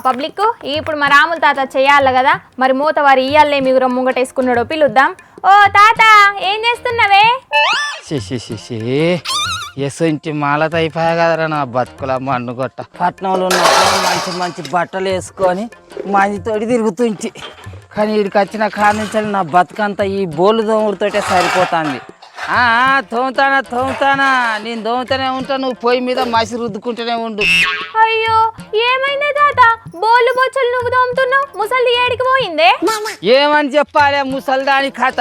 Public ఇప్పుడు మా రాముల తాత చేయాలి కదా, మరి మూత వారి ఇయ్యాలే మీరు ముంగటేసుకున్నాడో పిలుద్దాం. ఓ తాత ఏం చేస్తున్నావే? ఎసంటి మాలత అయిపోయా కదరా నా బతుకుల మన్ను గొట్ట. పట్నంలో ఉన్నప్పుడు మంచి మంచి బట్టలు వేసుకొని మంచితోటి తిరుగుతుంటి, కానీ వీడికి వచ్చిన కారణించాలి నా బతుకంతా ఈ బోలు దోముడితోటే సరిపోతుంది. తోముతానా నేను దోముతూనే ఉంటా, నువ్వు పొయ్యి మీద మసి రుద్దుకుంటూనే ఉండు. అయ్యో ఏమైందే తాత? బోళ్ళు బొచ్చలు నువ్వు దోముతున్నావు, ముసలి ఏడికి పోయిందే? ఏమని చెప్పాలే ముసల్దాని కథ.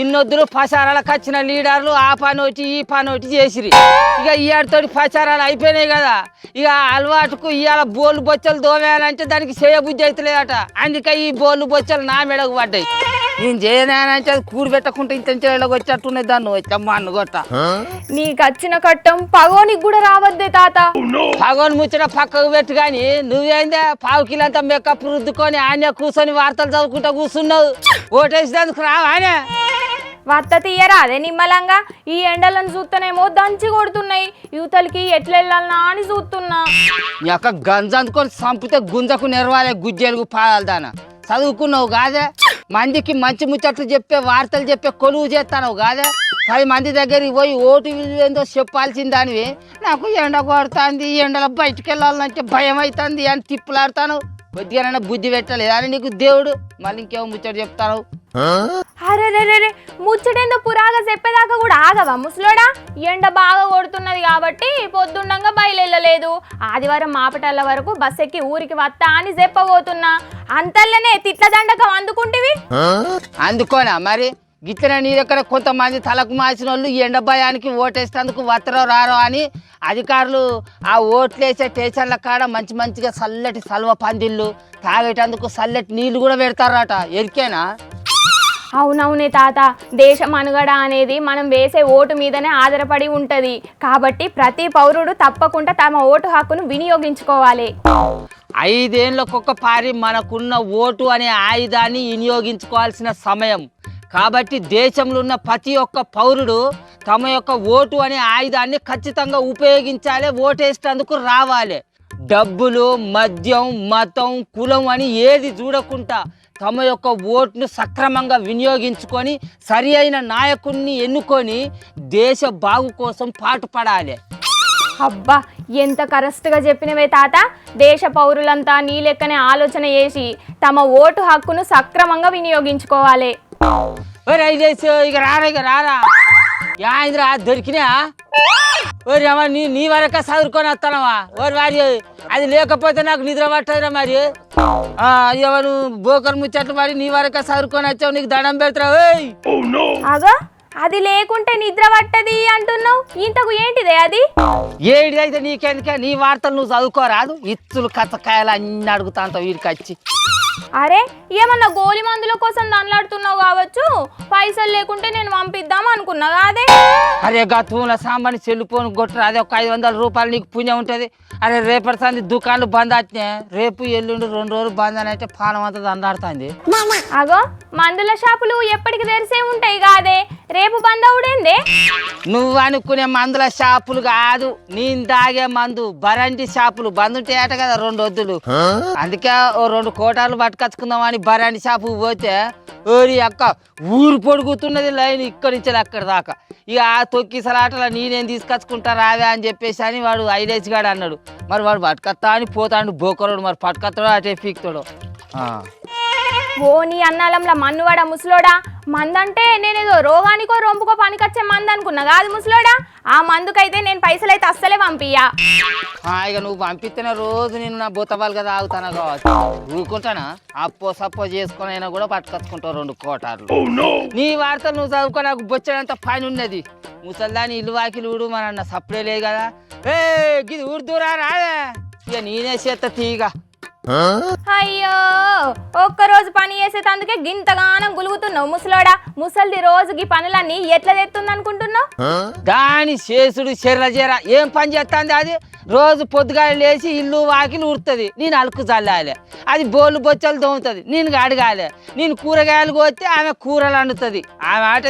ఇన్నొద్దులు పచారాలకు వచ్చిన లీడర్లు ఆ పనోటి ఈ పనోటి చేసిరి. ఇక ఇయ్యాడితోటి పచారాలు అయిపోయినాయి కదా, ఇక అలవాటుకు ఇవాళ బోళ్ళు బొచ్చలు దోమేయాలంటే దానికి చేయబుద్ధి అవుతలేదట. అందుకే ఈ బోళ్ళు బొచ్చలు నా మెడకు పడ్డాయి. నేను చేయనంటే అది కూడి పెట్టకుండా ఇంత వచ్చేట్టున్నది దాన్ని వచ్చమ్మా అన్నగొట్ట. నీకు వచ్చిన కట్టం పగోనికి కూడా రావద్దే తాత. పగోని ముచ్చట పక్కకు పెట్టు, కానీ నువ్వేందే పావు కిలంతా మేకప్ రుద్దుకొని ఆయన కూర్చొని వార్తలు చదువుకుంటా కూర్చున్నావు. ఓటేసేందుకు రావానే? వత్త తీయరా అదే నిమ్మలంగా. ఈ ఎండలను చూస్తేనేమో దంచి కొడుతున్నాయి, యువతలకి ఎట్లా వెళ్ళాలనా అని చూస్తున్నా. యొక్క గంజ అందుకొని చంపితే గుంజకు నెరవాలే గుజ్జెలుగు పాదాలదానా. చదువుకున్నావు కాదే, మందికి మంచి ముచ్చట్లు చెప్పే వార్తలు చెప్పే కొలువు చేస్తాను కాదే. 10 మంది దగ్గరికి పోయి ఓటు ఏందో చెప్పాల్సిన దానివి. నాకు ఎండ కొడుతుంది, ఈ ఎండలో బయటికి వెళ్ళాలంటే భయం అవుతుంది అని తిప్పులాడుతాను. కొద్దిగానైనా బుద్ధి పెట్టలేదు అని నీకు దేవుడు. మళ్ళీ ఇంకేమో ముచ్చట చెప్తాను. అరే రే ముచ్చటేందో పురాగా చెప్పేదాకా కూడా ఆగవా ముసలోడా? ఎండ బాగా కొడుతున్నది కాబట్టి పొద్దుండంగా బయలుదేరలేదు. ఆదివారం మాపటల్ల వరకు బస్ ఎక్కి ఊరికి వస్తా అని చెప్పబోతున్నా. అంతల్లనే తిట్ల దండకం అందుకుంటేవి. అందుకోనా మరి గిట్లనే నీ దగ్గర కొంతమంది తలకు మాసిన వాళ్ళు ఈ ఎండ భయానికి ఓటేసేందుకు వత్తరో రారో అని అధికారులు ఆ ఓట్లేసే స్టేషన్ల కాడ మంచి మంచిగా చల్లటి సల్వ పందిళ్ళు తాగేటందుకు చల్లటి నీళ్లు కూడా పెడతారట. ఎరికేనా? అవునవునే తాత, దేశం అనుగడ అనేది మనం వేసే ఓటు మీదనే ఆధారపడి ఉంటది. కాబట్టి ప్రతి పౌరుడు తప్పకుండా తమ ఓటు హక్కును వినియోగించుకోవాలి. 5 ఏళ్ళకొక పారి మనకున్న ఓటు అనే ఆయుధాన్ని వినియోగించుకోవాల్సిన సమయం. కాబట్టి దేశంలో ఉన్న ప్రతి ఒక్క పౌరుడు తమ యొక్క ఓటు అనే ఆయుధాన్ని ఖచ్చితంగా ఉపయోగించాలి, ఓటేసేందుకు రావాలి. డబ్బులు, మద్యం, మతం, కులం అని ఏది చూడకుండా తమ యొక్క ఓటును సక్రమంగా వినియోగించుకొని సరి అయిన నాయకుడిని ఎన్నుకొని దేశ బాగు కోసం పాటుపడాలి. అబ్బా ఎంత కరెక్ట్గా చెప్పినవే తాత. దేశ పౌరులంతా నీ లెక్కనే ఆలోచన చేసి తమ ఓటు హక్కును సక్రమంగా వినియోగించుకోవాలి. ఇక రారా యాంద్రా దొరికినా ఓరేమా నీ వరక చదువుకొని వస్తానవా? ఓరి వారి అది లేకపోతే నాకు నిద్ర పట్టదురా. మరి ఎవరు బోకర్ ముచ్చట్లు మరి నీ వరక చదువుకొని వచ్చావు, నీకు దండం పెడతావు. అగో అది లేకుంటే నిద్ర పట్టది అంటున్నావు, ఇంతకు ఏంటిదే అది? ఏడిదైతే నీకెందుకే, నీ వార్తలు నువ్వు చదువుకోరాదు. ఇత్తులు కచ్చకాయలు అన్ని అడుగుతా అంటావు వీడికి వచ్చి. అరే ఏమన్నా గోలి మందుల కోసం దండలాడుతున్నావు కావచ్చు, పైసలు లేకుంటే నేను పంపిద్దాం అనుకున్నా కాదే. అరే గతంలో సాంబాని చెల్లిపోను కొట్టరు, అదే ఒక 500 రూపాయలు నీకు పుణ్యం ఉంటుంది. అరే రేపటి సంది దుకాణాలు బంద్ వచ్చినాయి, రేపు ఎల్లుండి 2 రోజులు బంద్ అని అయితే పానం అంతా దండాడుతుంది. అగో మందుల షాపులు ఎప్పటికి తెరిసే ఉంటాయి కాదే, రేపు బంద్ అవుడేందే? నువ్వు అనుకునే మందుల షాపులు కాదు, నేను తాగే మందు బరండి షాపులు బంద్ ఉంటాయట కదా 2 వద్దులు. అందుకే ఓ 2 కోటాలు పట్టుకొచ్చుకుందాం అని బరాండి షాపుకి పోతే ఓరి అక్క ఊరు పొడుగుతున్నది లైన్ ఇక్కడి నుంచి అక్కడ దాకా. ఇక ఆ తొక్కిసలాటలో నేనేం తీసుకొచ్చుకుంటా రావే అని చెప్పేసి అని వాడు ఐలేసి గాడు అన్నాడు. మరి వాడు పట్టుకొస్తా అని పోతాడు బోకరోడు, మరి పట్టుకొస్తాడో అటే పీక్తాడో. ఓ నీ అన్నాలంలా మన్నువాడ ముసలోడా, మందంటే నేనేదో రోగానికో రొంపుకో పనికొచ్చే మందు అనుకున్నా కాదు ముసలోడా. ఆ మందుకైతే నేను పైసలు అయితే అస్సలే పంపియ్యా. ఇక నువ్వు పంపిస్తేనే రోజు నేను నా బుత్తబాలు కదా ఆగుతానా కావచ్చు, ఊరుకుంటానా? అప్పో సప్పో చేసుకొని అయినా కూడా పట్టుకొచ్చుకుంటావు 2 కోటాలు. నీ వార్తలు నువ్వు చదువుకో, నాకు బొచ్చడంత పని ఉన్నది. ముసల్దాని ఇల్లు వాకిలు ఊడు మన సప్పుడే లేదు కదా. గిది ఊరుదూరా రాదే, ఇక నేనే చేస్తా తీగా. అయ్యో ఒక్కరోజు పని చేసేటందుకే గింతగానం గులుగుతున్నావు ముసలోడా. ముసలిది రోజుకి పనులన్నీ ఎట్లా తెస్తుంది అనుకుంటున్నావు? దాని చేసుడు చెర్ర ఏం పని చేస్తుంది అది? రోజు పొద్దుగాల లేచి ఇల్లు వాకిలు ఊరుతుంది, నేను అలుకు చల్లాలి. అది బోళ్ళు బొచ్చలు దోముతుంది, నేను అడగాలి. నేను కూరగాయలు కోస్తే ఆమె కూరలు వండుతుంది. ఆమె ఆట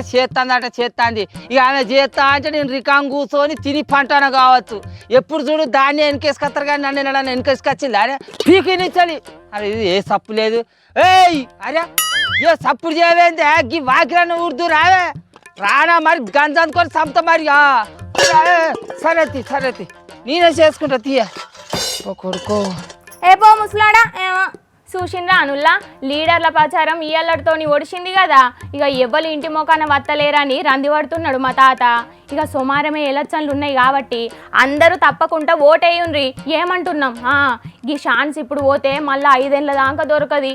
చేస్తుంది. ఇక ఆమె చేస్తా అంటే నేను రికాం కూర్చొని తిని పంటన కావచ్చు. ఎప్పుడు చూడు దాన్ని వెనకేసుకొస్తారు కానీ నన్ను వెనకేసుకొచ్చింది అరే పీకి నిచ్చలి. అరే ఇది ఏ సప్పు లేదు. ఏయ్ అరే ఏ సప్పుడు చేయవేంది? గీ వాకిలను ఉర్దు రావే రానా మరి గంజ అనుకొని సంత మరి. సరే నేనే చేసుకుంటా తీయ కొడుకో. ఏ పో ముసలాడా చూసిండ్రా అనుల్లా లీడర్ల ప్రచారం ఇయ్యల్లడితోని ఒడిచింది కదా. ఇక ఎవ్వరు ఇంటి మొఖాన వత్తలేరని రంది పడుతున్నాడు మా తాత. ఇక సుమారమే ఎలక్షన్లు ఉన్నాయి కాబట్టి అందరూ తప్పకుండా ఓటేయుండ్రి ఏమంటున్నాం. ఈ ఛాన్స్ ఇప్పుడు పోతే మళ్ళీ 5 ఏళ్ళ దాకా దొరకది.